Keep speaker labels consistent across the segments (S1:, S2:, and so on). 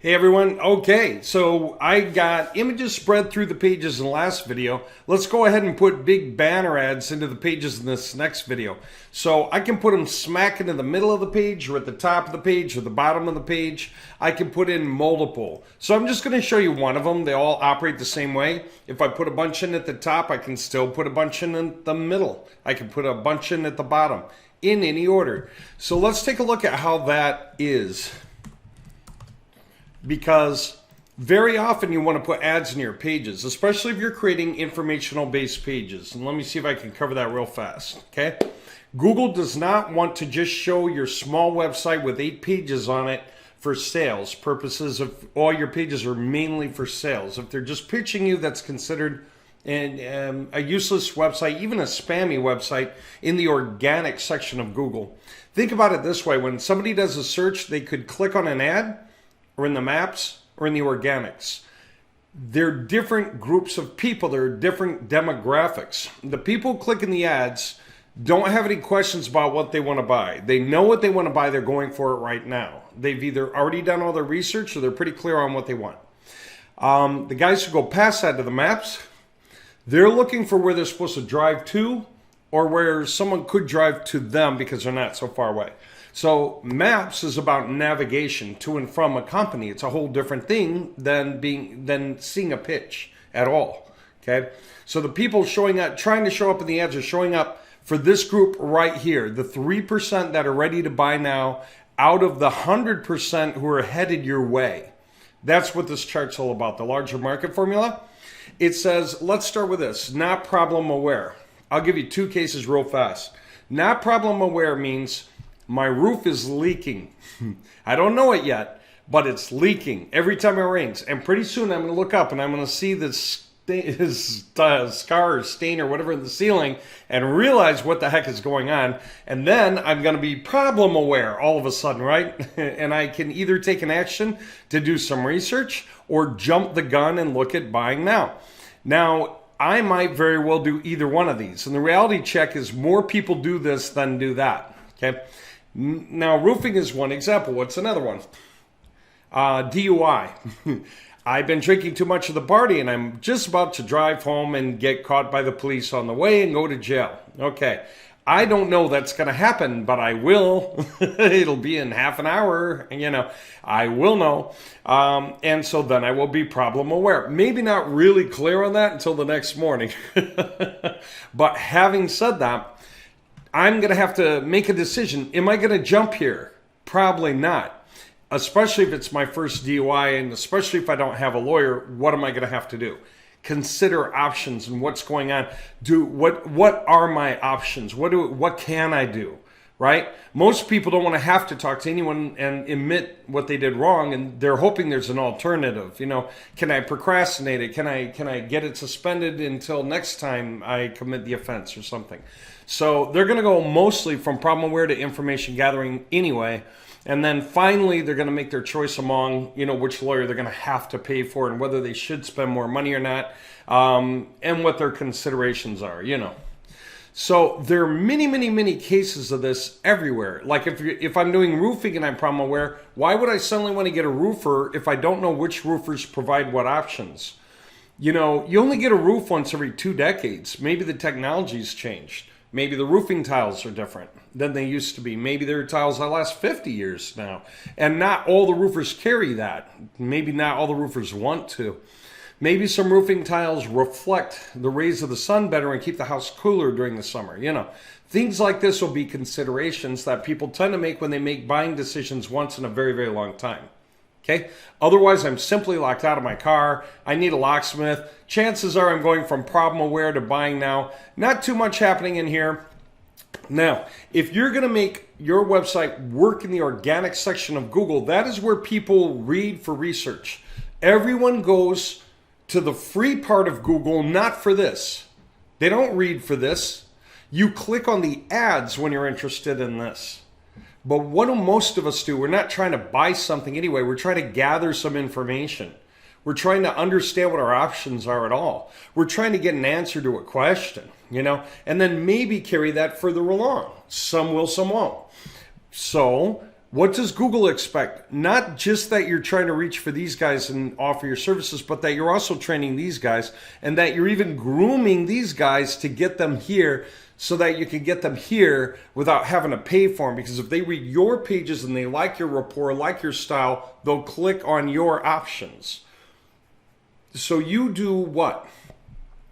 S1: Hey everyone, okay, so I got images spread through the pages in the last video. Let's go ahead and put big banner ads into the pages in this next video. So I can put them smack into the middle of the page or at the top of the page or the bottom of the page. I can put in multiple. So I'm just going to show you one of them. They all operate the same way. If I put a bunch in at the top, I can still put a bunch in the middle. I can put a bunch in at the bottom in any order. So let's take a look at how that is. Because very often you want to put ads in your pages, especially if you're creating informational based pages. And let me see if I can cover that real fast, okay? Google does not want to just show your small website with 8 pages on it for sales purposes. If all your pages are mainly for sales, if they're just pitching you, that's considered a useless website, even a spammy website in the organic section of Google. Think about it this way. When somebody does a search, they could click on an ad or in the maps or in the organics. They're different groups of people. They're different demographics. The people clicking the ads don't have any questions about what they want to buy. They know what they want to buy. They're going for it right now. They've either already done all their research or they're pretty clear on what they want. The guys who go past that to the maps, they're looking for where they're supposed to drive to or where someone could drive to them because they're not so far away. So maps is about navigation to and from a company. It's a whole different thing than seeing a pitch at all. Okay. So the people showing up, trying to show up in the ads are showing up for this group right here. The 3% that are ready to buy now out of the 100% who are headed your way. That's what this chart's all about. The larger market formula. It says, let's start with this, not problem aware. I'll give you 2 cases real fast. Not problem aware means my roof is leaking. I don't know it yet, but it's leaking every time it rains. And pretty soon I'm going to look up and I'm going to see this scar or stain or whatever in the ceiling and realize what the heck is going on. And then I'm going to be problem aware all of a sudden, right? And I can either take an action to do some research or jump the gun and look at buying now. Now, I might very well do either one of these. And the reality check is more people do this than do that. Okay. Now, roofing is one example. What's another one? DUI. I've been drinking too much of the party and I'm just about to drive home and get caught by the police on the way and go to jail. Okay. I don't know that's going to happen, but I will. It'll be in half an hour, I will know. And so then I will be problem aware. Maybe not really clear on that until the next morning. But having said that, I'm going to have to make a decision. Am I going to jump here? Probably not. Especially if it's my first DUI and especially if I don't have a lawyer, what am I going to have to do? Consider options and what's going on. What are my options? What can I do? Right? Most people don't want to have to talk to anyone and admit what they did wrong, and they're hoping there's an alternative. Can I procrastinate it? Can I get it suspended until next time I commit the offense or something? So they're going to go mostly from problem aware to information gathering anyway. And then finally, they're going to make their choice among, which lawyer they're going to have to pay for and whether they should spend more money or not, and what their considerations are, So there are many, many, many cases of this everywhere. Like if I'm doing roofing and I'm problem aware, why would I suddenly want to get a roofer if I don't know which roofers provide what options? You only get a roof once every 2 decades. Maybe the technology's changed. Maybe the roofing tiles are different than they used to be. Maybe there are tiles that last 50 years now. And not all the roofers carry that. Maybe not all the roofers want to. Maybe some roofing tiles reflect the rays of the sun better and keep the house cooler during the summer. Things like this will be considerations that people tend to make when they make buying decisions once in a very, very long time. Okay. Otherwise, I'm simply locked out of my car. I need a locksmith. Chances are I'm going from problem aware to buying now. Not too much happening in here. Now, if you're going to make your website work in the organic section of Google, that is where people read for research. Everyone goes to the free part of Google, not for this. They don't read for this. You click on the ads when you're interested in this. But what do most of us do? We're not trying to buy something anyway. We're trying to gather some information. We're trying to understand what our options are at all. We're trying to get an answer to a question, and then maybe carry that further along. Some will, some won't. So What does Google expect? Not just that you're trying to reach for these guys and offer your services, but that you're also training these guys and that you're even grooming these guys to get them here so that you can get them here without having to pay for them. Because if they read your pages and they like your rapport, like your style, they'll click on your options. So you do what?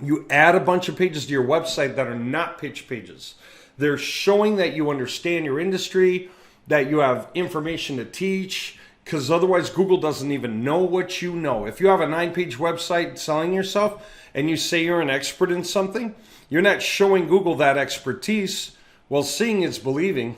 S1: You add a bunch of pages to your website that are not pitch pages. They're showing that you understand your industry, that you have information to teach, because otherwise Google doesn't even know what you know. If you have a 9-page website selling yourself and you say you're an expert in something, you're not showing Google that expertise. Well, seeing is believing.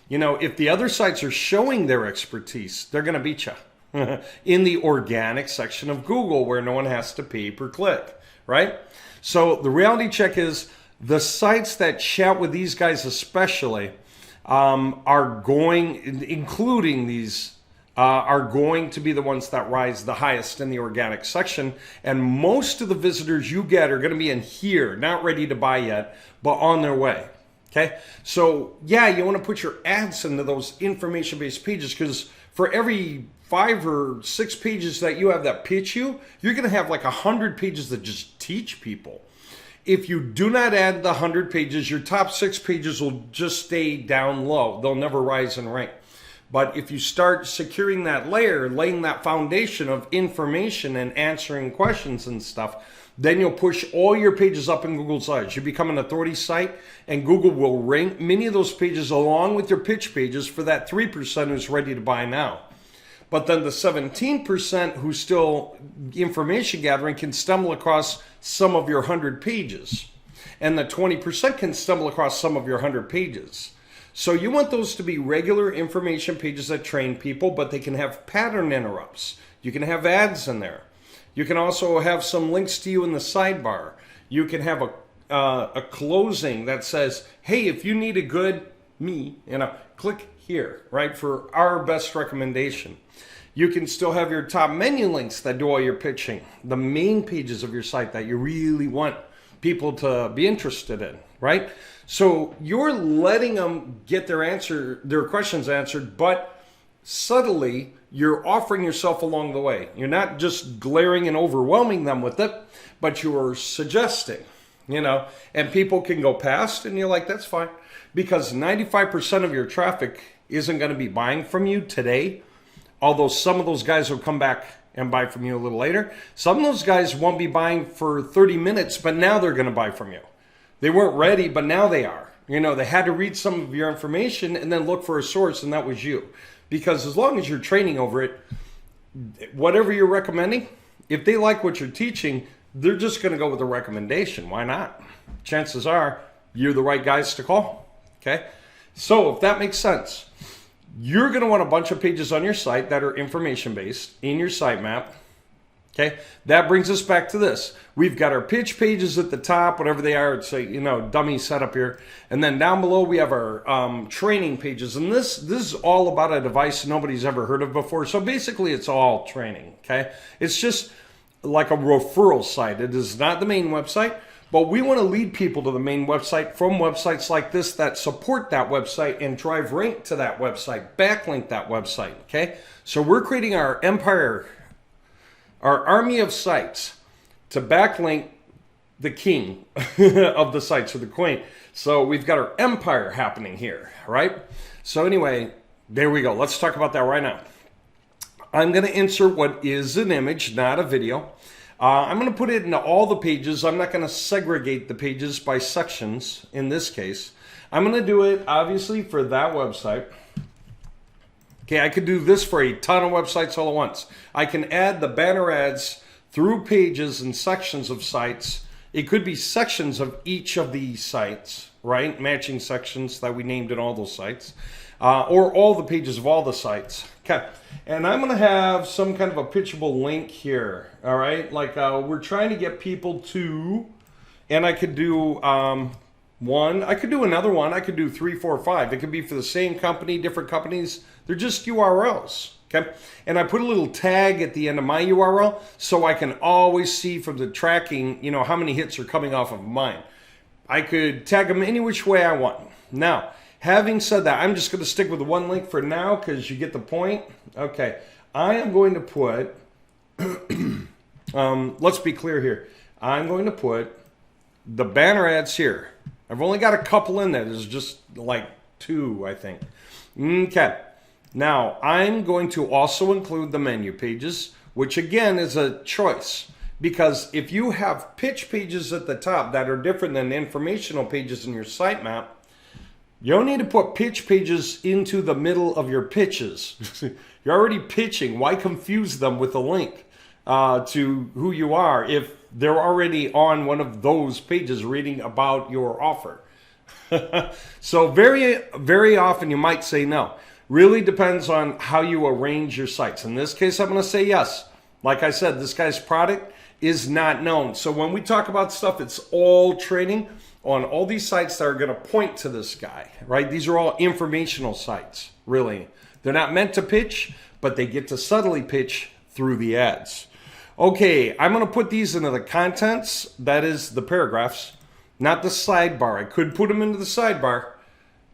S1: You know, if the other sites are showing their expertise, they're going to beat you in the organic section of Google where no one has to pay per click, right? So the reality check is the sites that chat with these guys especially are going, including these, are going to be the ones that rise the highest in the organic section. And most of the visitors you get are going to be in here, not ready to buy yet, but on their way. Okay. So yeah, you want to put your ads into those information-based pages, because for every 5 or 6 pages that you have that pitch you, you're going to have like 100 pages that just teach people. If you do not add the 100 pages, your top 6 pages will just stay down low. They'll never rise in rank. But if you start securing that layer, laying that foundation of information and answering questions and stuff, then you'll push all your pages up in Google's eyes. You become an authority site, and Google will rank many of those pages along with your pitch pages for that 3% who's ready to buy now. But then the 17% who's still information gathering can stumble across some of your 100 pages. And the 20% can stumble across some of your 100 pages. So you want those to be regular information pages that train people, but they can have pattern interrupts. You can have ads in there. You can also have some links to you in the sidebar. You can have a closing that says, hey, if you need a good click here, right, for our best recommendation. You can still have your top menu links that do all your pitching, the main pages of your site that you really want people to be interested in, right? So you're letting them get their questions answered, but subtly you're offering yourself along the way. You're not just glaring and overwhelming them with it, but you're suggesting, and people can go past and you're like, that's fine, because 95% of your traffic isn't going to be buying from you today. Although some of those guys will come back and buy from you a little later. Some of those guys won't be buying for 30 minutes, but now they're going to buy from you. They weren't ready, but now they are. They had to read some of your information and then look for a source, and that was you. Because as long as you're training over it, whatever you're recommending, if they like what you're teaching, they're just going to go with the recommendation. Why not? Chances are you're the right guys to call. Okay? So if that makes sense, you're going to want a bunch of pages on your site that are information-based in your sitemap. Okay, that brings us back to this. We've got our pitch pages at the top, whatever they are. It's a dummy setup here, and then down below we have our training pages. And this is all about a device nobody's ever heard of before. So basically, it's all training. Okay, it's just like a referral site. It is not the main website. But we want to lead people to the main website from websites like this that support that website and drive rank to that website, backlink that website, okay? So we're creating our empire, our army of sites to backlink the king of the sites, or the queen. So we've got our empire happening here, right? So anyway, there we go. Let's talk about that right now. I'm going to insert what is an image, not a video. I'm going to put it into all the pages. I'm not going to segregate the pages by sections in this case. I'm going to do it, obviously, for that website. Okay, I could do this for a ton of websites all at once. I can add the banner ads through pages and sections of sites. It could be sections of each of these sites, right? Matching sections that we named in all those sites. Or all the pages of all the sites. Okay, and I'm going to have some kind of a pitchable link here, all right? Like we're trying to get people to, and I could do one, I could do another one, I could do 3, 4, 5. It could be for the same company, different companies. They're just URLs, okay? And I put a little tag at the end of my URL so I can always see from the tracking, how many hits are coming off of mine. I could tag them any which way I want. Now, having said that, I'm just going to stick with the one link for now because you get the point. Okay, I am going to put, let's be clear here. I'm going to put the banner ads here. I've only got a couple in there. There's just like 2, I think. Okay, now I'm going to also include the menu pages, which again is a choice. Because if you have pitch pages at the top that are different than informational pages in your sitemap, you don't need to put pitch pages into the middle of your pitches. You're already pitching. Why confuse them with a link to who you are if they're already on one of those pages reading about your offer? So very, very often you might say no. Really depends on how you arrange your sites. In this case, I'm going to say yes. Like I said, this guy's product is not known. So when we talk about stuff, it's all training on all these sites that are going to point to this guy, right? These are all informational sites, really. They're not meant to pitch, but they get to subtly pitch through the ads. Okay, I'm going to put these into the contents. That is the paragraphs, not the sidebar. I could put them into the sidebar,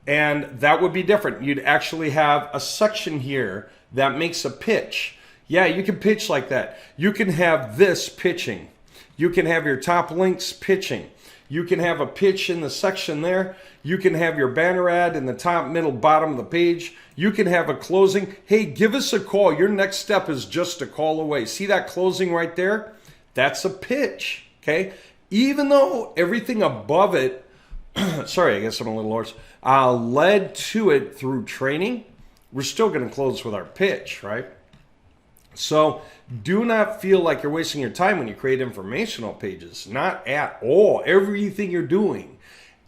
S1: and that would be different. You'd actually have a section here that makes a pitch. Yeah, you can pitch like that. You can have this pitching. You can have your top links pitching. You can have a pitch in the section there. You can have your banner ad in the top, middle, bottom of the page. You can have a closing. Hey, give us a call. Your next step is just a call away. See that closing right there? That's a pitch, okay? Even though everything above it, sorry, I guess I'm a little hoarse, led to it through training, we're still going to close with our pitch, right? So do not feel like you're wasting your time when you create informational pages. Not at all. Everything you're doing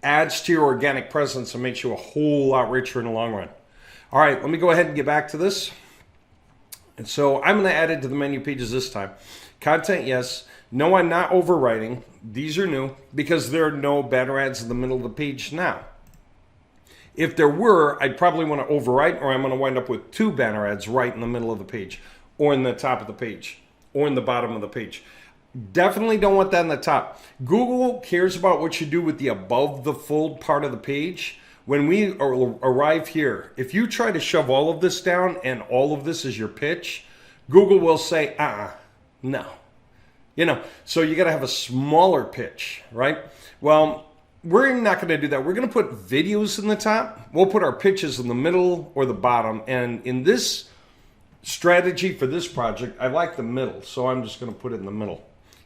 S1: adds to your organic presence and makes you a whole lot richer in the long run. All right, let me go ahead and get back to this. And so I'm going to add it to the menu pages this time. Content, yes. No, I'm not overwriting. These are new because there are no banner ads in the middle of the page now. If there were, I'd probably want to overwrite, or I'm going to wind up with 2 banner ads right in the middle of the page, or in the top of the page, or in the bottom of the page. Definitely don't want that in the top. Google cares about what you do with the above the fold part of the page. When we arrive here, if you try to shove all of this down and all of this is your pitch, Google will say, no. You know, so you got to have a smaller pitch, right? Well, we're not going to do that. We're going to put videos in the top. We'll put our pitches in the middle or the bottom. And in this strategy for this project, I like the middle, so I'm just going to put it in the middle.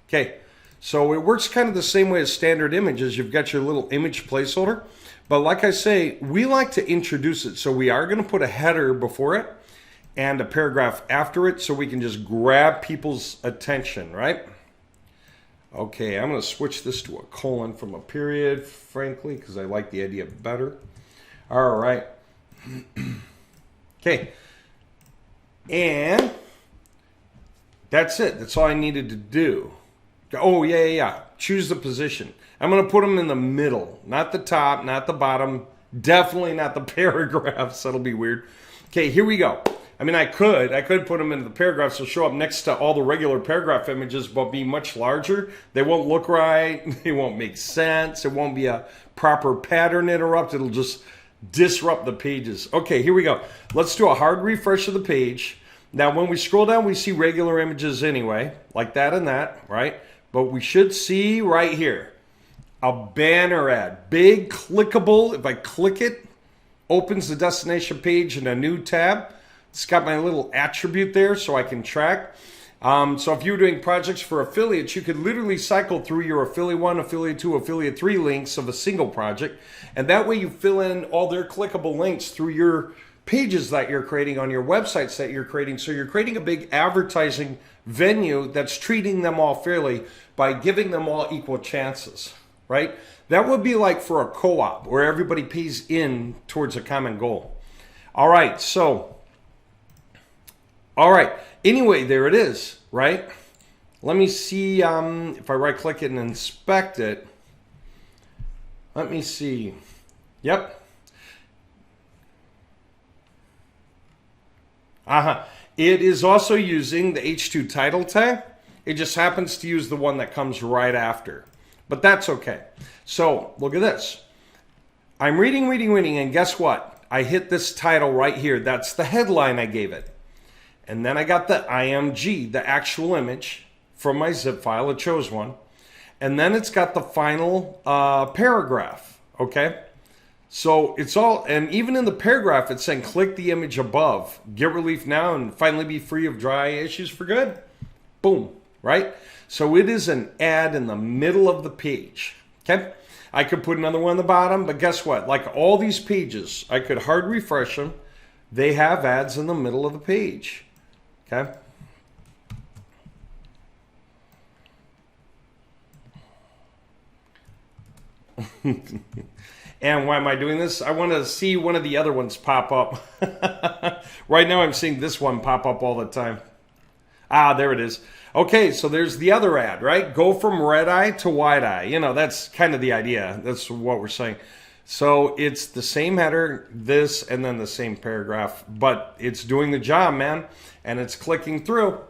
S1: Okay, so it works kind of the same way as standard images. You've got your little image placeholder, but like I say, we like to introduce it, so we are going to put a header before it and a paragraph after it so we can just grab people's attention, right? Okay, I'm going to switch this to a colon from a period, frankly, because I like the idea better. All right. Okay. And that's it. That's all I needed to do. Oh, yeah. Choose the position. I'm going to put them in the middle, not the top, not the bottom, definitely not the paragraphs. That'll be weird. Okay, here we go. I mean, I could put them into the paragraphs. They'll show up next to all the regular paragraph images, but be much larger. They won't look right. They won't make sense. It won't be a proper pattern interrupt. It'll just disrupt the pages. Okay, here we go. Let's do a hard refresh of the page. Now, when we scroll down, we see regular images anyway, like that and that, right? But we should see right here a banner ad, big, clickable. If I click it, opens the destination page in a new tab. It's got my little attribute there so I can track. So if you were doing projects for affiliates, you could literally cycle through your affiliate 1, affiliate 2, affiliate 3 links of a single project. And that way you fill in all their clickable links through your pages that you're creating on your websites that you're creating. So you're creating a big advertising venue that's treating them all fairly by giving them all equal chances, right? That would be like for a co-op where everybody pays in towards a common goal. All right, anyway, there it is, right? Let me see if I right-click it and inspect it. Let me see. Yep. It is also using the H2 title tag. It just happens to use the one that comes right after. But that's okay. So look at this. I'm reading, and guess what? I hit this title right here. That's the headline I gave it. And then I got the IMG, the actual image from my zip file. It chose one. And then it's got the final paragraph, okay? So it's all, and even in the paragraph, it's saying click the image above, get relief now, and finally be free of dry issues for good. Boom, right? So it is an ad in the middle of the page, okay? I could put another one on the bottom, but guess what? Like all these pages, I could hard refresh them. They have ads in the middle of the page, okay? And why am I doing this? I want to see one of the other ones pop up. Right now I'm seeing this one pop up all the time. Ah, there it is. Okay, so there's the other ad, right? Go from red eye to wide eye. You know, that's kind of the idea. That's what we're saying. So it's the same header, this, and then the same paragraph, but it's doing the job, man, and it's clicking through.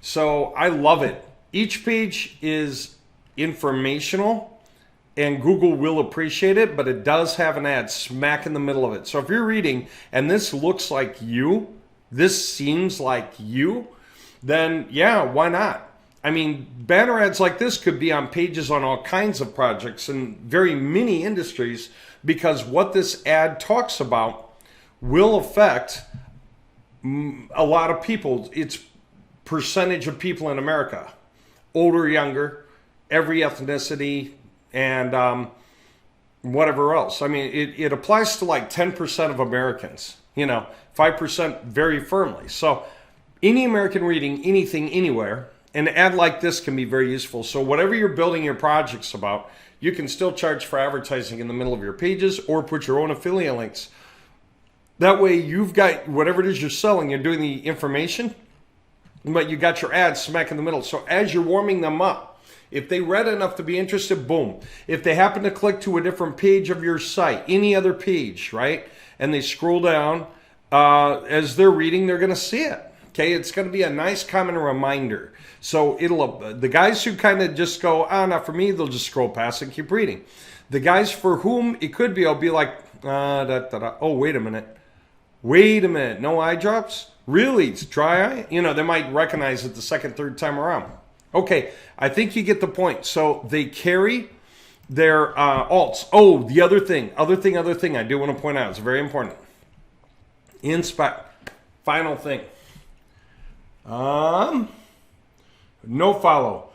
S1: So I love it. Each page is informational, and Google will appreciate it, but it does have an ad smack in the middle of it. So if you're reading and this looks like you, this seems like you, then yeah, why not? I mean, banner ads like this could be on pages on all kinds of projects and very many industries, because what this ad talks about will affect a lot of people. It's percentage of people in America, older, younger, every ethnicity, and whatever else. I mean, it applies to like 10% of Americans, 5% very firmly. So any American reading anything, anywhere, an ad like this can be very useful. So whatever you're building your projects about, you can still charge for advertising in the middle of your pages or put your own affiliate links. That way you've got whatever it is you're selling, you're doing the information, but you got your ads smack in the middle. So as you're warming them up, if they read enough to be interested, boom. If they happen to click to a different page of your site, any other page, right? And they scroll down, as they're reading, they're going to see it. Okay, it's going to be a nice common reminder. So the guys who kind of just go, not for me, they'll just scroll past and keep reading. The guys for whom it could be, I'll be like, oh, wait a minute, no eye drops? Really? It's dry eye? They might recognize it the second, third time around. Okay, I think you get the point. So they carry their alts. Oh, the other thing I do want to point out, it's very important. Inspect. Final thing. No follow.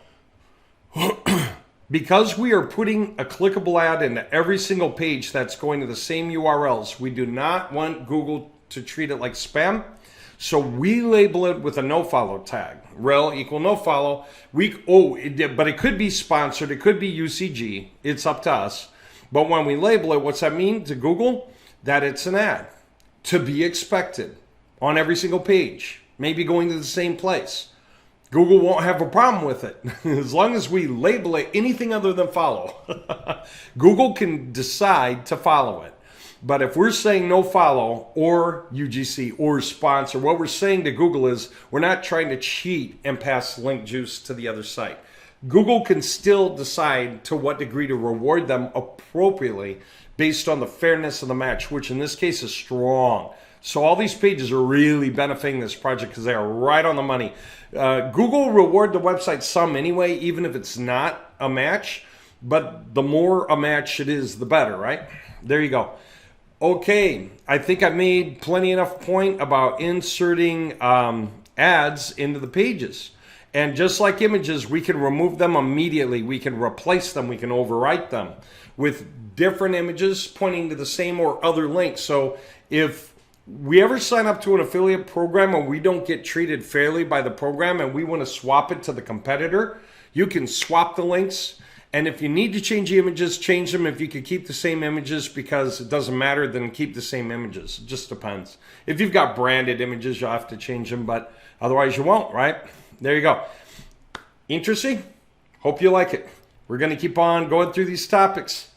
S1: Because we are putting a clickable ad into every single page that's going to the same URLs, we do not want Google to treat it like spam. So we label it with a no follow tag. Rel equal no follow. But it could be sponsored. It could be UCG. It's up to us. But when we label it, what's that mean to Google? That it's an ad to be expected on every single page, maybe going to the same place. Google won't have a problem with it as long as we label it anything other than follow. Google can decide to follow it. But if we're saying no follow or UGC or sponsor, what we're saying to Google is we're not trying to cheat and pass link juice to the other site. Google can still decide to what degree to reward them appropriately based on the fairness of the match, which in this case is strong. So all these pages are really benefiting this project because they are right on the money. Google reward the website some anyway, even if it's not a match. But the more a match it is, the better, right? There you go. Okay, I think I've made plenty enough point about inserting ads into the pages. And just like images, we can remove them immediately. We can replace them. We can overwrite them with different images pointing to the same or other links. So if we ever sign up to an affiliate program and we don't get treated fairly by the program and we want to swap it to the competitor, you can swap the links. And if you need to change the images, change them. If you could keep the same images because it doesn't matter, then keep the same images. It just depends. If you've got branded images, you'll have to change them, but otherwise you won't, right? There you go. Interesting? Hope you like it. We're going to keep on going through these topics.